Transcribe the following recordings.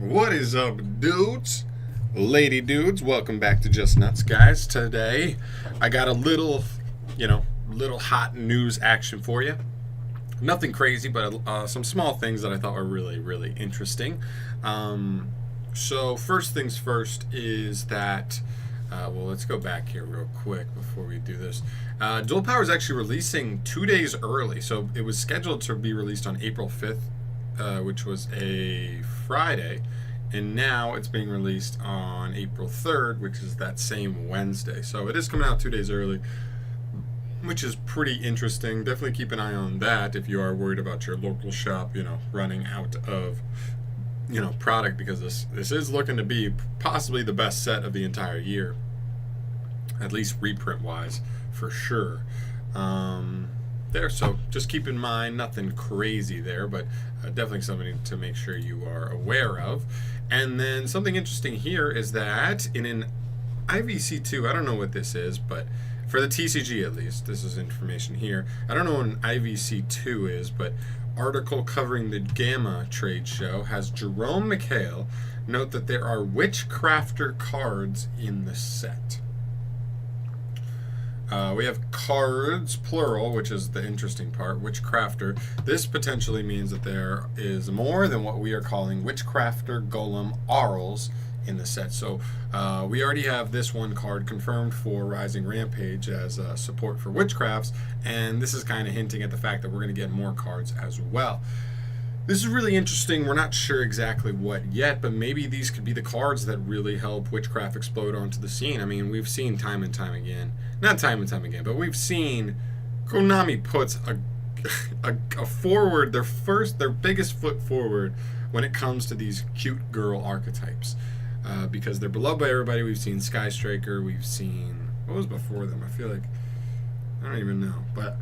What is up, dudes? Lady dudes, welcome back to Just Nuts, guys. Today, I got a little hot news action for you. Nothing crazy, but some small things that I thought were really interesting. So first things first is that, let's go back here real quick before we do this. Dual Power is actually releasing 2 days early. So it was scheduled to be released on April 5th, which was a Friday. And now it's being released on April 3rd, which is that same Wednesday. So it is coming out 2 days early, which is pretty interesting. Definitely keep an eye on that if you are worried about your local shop, running out of, product, because this is looking to be possibly the best set of the entire year, at least reprint-wise, for sure. So just keep in mind, nothing crazy there, but definitely something to make sure you are aware of. And then something interesting here is that in an IVC2, I don't know what this is, but for the TCG at least, this is information here. I don't know what an IVC2 is, but article covering the Gamma trade show has Jerome McHale note that there are Witchcrafter cards in the set. We have cards, plural, which is the interesting part, Witchcrafter. This potentially means that there is more than what we are calling Witchcrafter Golem Arls in the set. So we already have this one card confirmed for Rising Rampage as support for Witchcrafts, and this is kind of hinting at the fact that we're going to get more cards as well. This is really interesting. We're not sure exactly what yet, but maybe these could be the cards that really help Witchcraft explode onto the scene. I mean, we've seen time and time again, not time and time again, but we've seen Konami puts a forward, their biggest foot forward when it comes to these cute girl archetypes, because they're beloved by everybody. We've seen Sky Striker, we've seen, what was before them? I feel like, I don't even know, but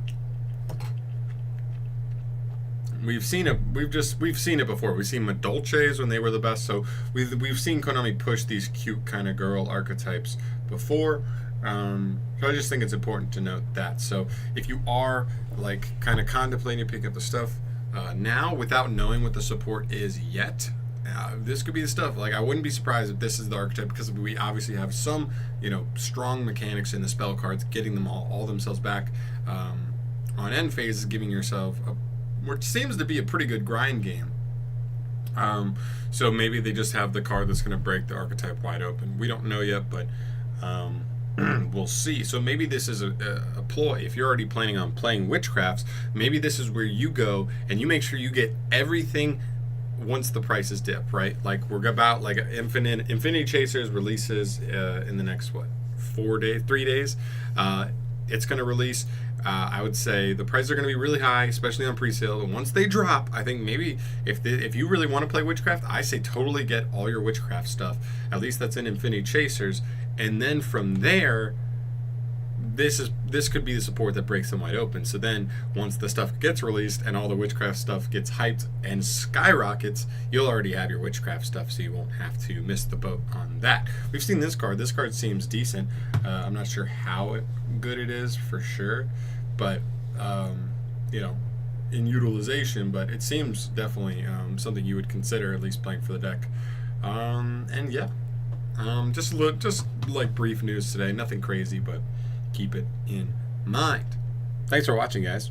we've seen it. We've seen it before. We've seen Madolches when they were the best. So we've seen Konami push these cute kind of girl archetypes before. So I just think it's important to note that. So if you are like kind of contemplating picking up the stuff now without knowing what the support is yet, this could be the stuff. Like, I wouldn't be surprised if this is the archetype, because we obviously have some strong mechanics in the spell cards, getting them all themselves back on end phases, giving yourself which seems to be a pretty good grind game. So maybe they just have the card that's going to break the archetype wide open. We don't know yet, but we'll see. So maybe this is a ploy. If you're already planning on playing Witchcrafts, maybe this is where you go and you make sure you get everything once the prices dip, right? Like, we're about like Infinity Chasers releases in the next 3 days. It's going to release. I would say the prices are going to be really high, especially on pre-sale. And once they drop, I think maybe if you really want to play Witchcraft, I say totally get all your Witchcraft stuff. At least that's in Infinity Chasers. And then from there, this could be the support that breaks them wide open. So then once the stuff gets released and all the Witchcraft stuff gets hyped and skyrockets, you'll already have your Witchcraft stuff, so you won't have to miss the boat on that. We've seen this card. This card seems decent. I'm not sure how good it is for sure, but in utilization, but it seems definitely something you would consider at least playing for the deck. And yeah, just like brief news today, nothing crazy, but keep it in mind. Thanks for watching, guys.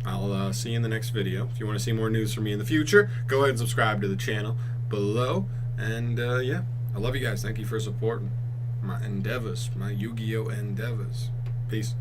I'll see you in the next video. If you want to see more news from me in the future, go ahead and subscribe to the channel below. And yeah, I love you guys. Thank you for supporting my endeavors, my Yu-Gi-Oh endeavors. Peace.